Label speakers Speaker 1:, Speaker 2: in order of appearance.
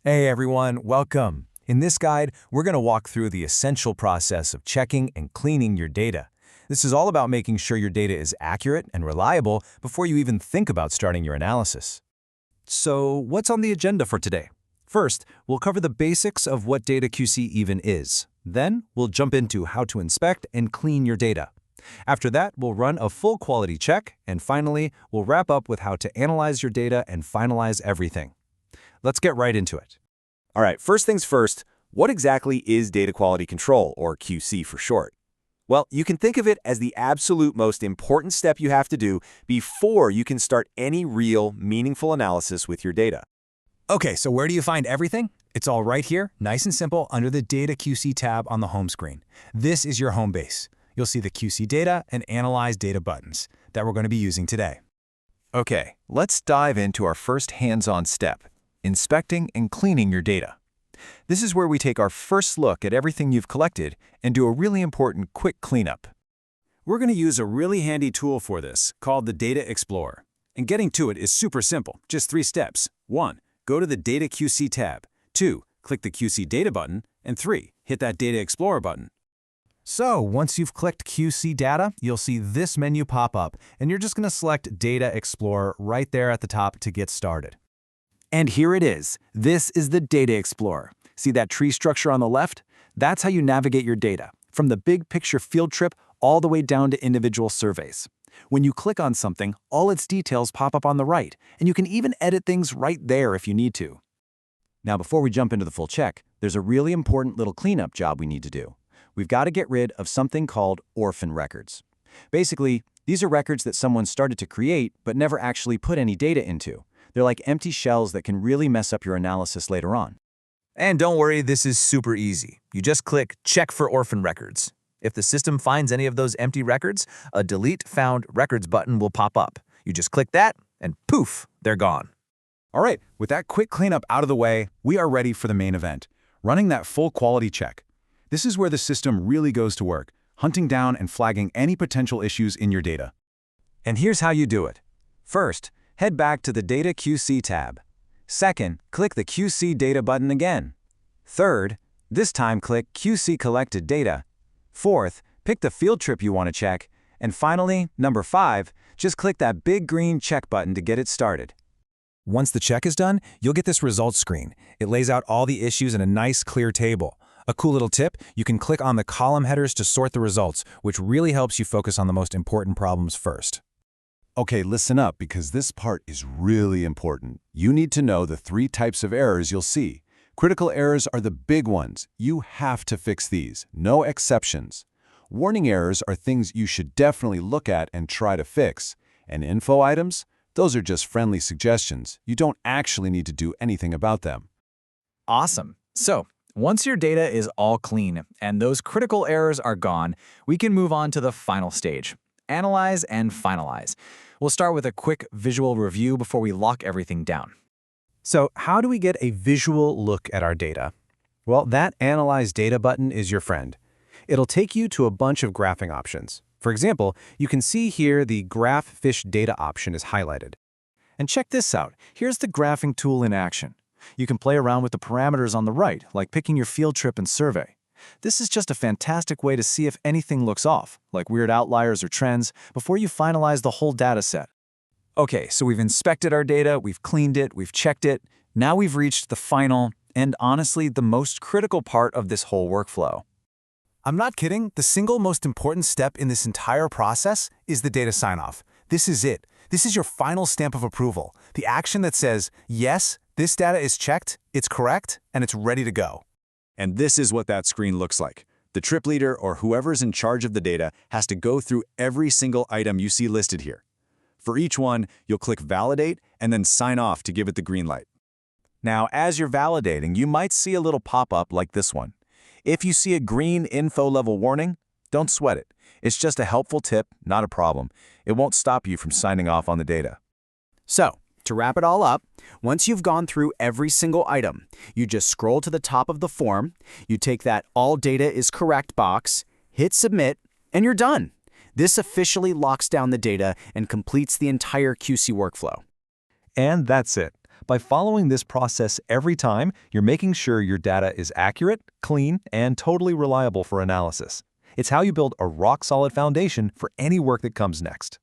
Speaker 1: Hey everyone, welcome. In this guide, we're going to walk through the essential process of checking and cleaning your data. This is all about making sure your data is accurate and reliable before you even think about starting your analysis.
Speaker 2: So, what's on the agenda for today? First, we'll cover the basics of what data QC even is. Then, we'll jump into how to inspect and clean your data. After that, we'll run a full quality check, and finally, we'll wrap up with how to analyze your data and finalize everything. Let's get right into it.
Speaker 3: All right, first things first, what exactly is data quality control, or QC for short? Well, you can think of it as the absolute most important step you have to do before you can start any real, meaningful analysis with your data.
Speaker 1: Okay, so where do you find everything? It's all right here, nice and simple, under the Data QC tab on the home screen. This is your home base. You'll see the QC data and Analyze Data buttons that we're going to be using today.
Speaker 4: Okay, let's dive into our first hands-on step, inspecting and cleaning your data. This is where we take our first look at everything you've collected and do a really important quick cleanup.
Speaker 2: We're going to use a really handy tool for this called the Data Explorer. And getting to it is super simple, just 3 steps. 1. Go to the Data QC tab. 2. Click the QC Data button. And 3. Hit that Data Explorer button.
Speaker 1: So, once you've clicked QC Data, you'll see this menu pop up, and you're just going to select Data Explorer right there at the top to get started.
Speaker 5: And here it is. This is the Data Explorer. See that tree structure on the left? That's how you navigate your data, from the big picture field trip all the way down to individual surveys. When you click on something, all its details pop up on the right, and you can even edit things right there if you need to. Now, before we jump into the full check, there's a really important little cleanup job we need to do. We've got to get rid of something called orphan records. Basically, these are records that someone started to create but never actually put any data into. They're like empty shells that can really mess up your analysis later on.
Speaker 6: And don't worry, this is super easy. You just click Check for Orphan Records. If the system finds any of those empty records, a Delete Found Records button will pop up. You just click that, and poof, they're gone.
Speaker 2: All right, with that quick cleanup out of the way, we are ready for the main event, running that full quality check. This is where the system really goes to work, hunting down and flagging any potential issues in your data.
Speaker 1: And here's how you do it. First, head back to the Data QC tab. Second, click the QC Data button again. Third, this time click QC Collected Data. Fourth, pick the field trip you want to check. And finally, number 5, just click that big green check button to get it started. Once the check is done, you'll get this results screen. It lays out all the issues in a nice, clear table. A cool little tip, you can click on the column headers to sort the results, which really helps you focus on the most important problems first.
Speaker 7: Okay, listen up because this part is really important. You need to know the 3 types of errors you'll see. Critical errors are the big ones. You have to fix these, no exceptions. Warning errors are things you should definitely look at and try to fix. And info items? Those are just friendly suggestions. You don't actually need to do anything about them.
Speaker 5: Awesome. So, once your data is all clean and those critical errors are gone, we can move on to the final stage. Analyze and finalize. We'll start with a quick visual review before we lock everything down.
Speaker 1: So, how do we get a visual look at our data? Well, that Analyze Data button is your friend. It'll take you to a bunch of graphing options. For example, you can see here the Graph Fish Data option is highlighted.
Speaker 5: And check this out. Here's the graphing tool in action. You can play around with the parameters on the right, like picking your field trip and survey. This is just a fantastic way to see if anything looks off, like weird outliers or trends, before you finalize the whole data set. Okay, so we've inspected our data, we've cleaned it, we've checked it. Now we've reached the final, and honestly, the most critical part of this whole workflow.
Speaker 1: I'm not kidding. The single most important step in this entire process is the data sign-off. This is it. This is your final stamp of approval. The action that says, yes, this data is checked, it's correct, and it's ready to go.
Speaker 3: And this is what that screen looks like. The trip leader or whoever's in charge of the data has to go through every single item you see listed here. For each one, you'll click Validate and then Sign Off to give it the green light.
Speaker 4: Now, as you're validating, you might see a little pop-up like this one. If you see a green info level warning, don't sweat it. It's just a helpful tip, not a problem. It won't stop you from signing off on the data.
Speaker 5: So, to wrap it all up, once you've gone through every single item, you just scroll to the top of the form, you take that All Data is Correct box, hit Submit, and you're done. This officially locks down the data and completes the entire QC workflow.
Speaker 1: And that's it.
Speaker 2: By following this process every time, you're making sure your data is accurate, clean, and totally reliable for analysis. It's how you build a rock-solid foundation for any work that comes next.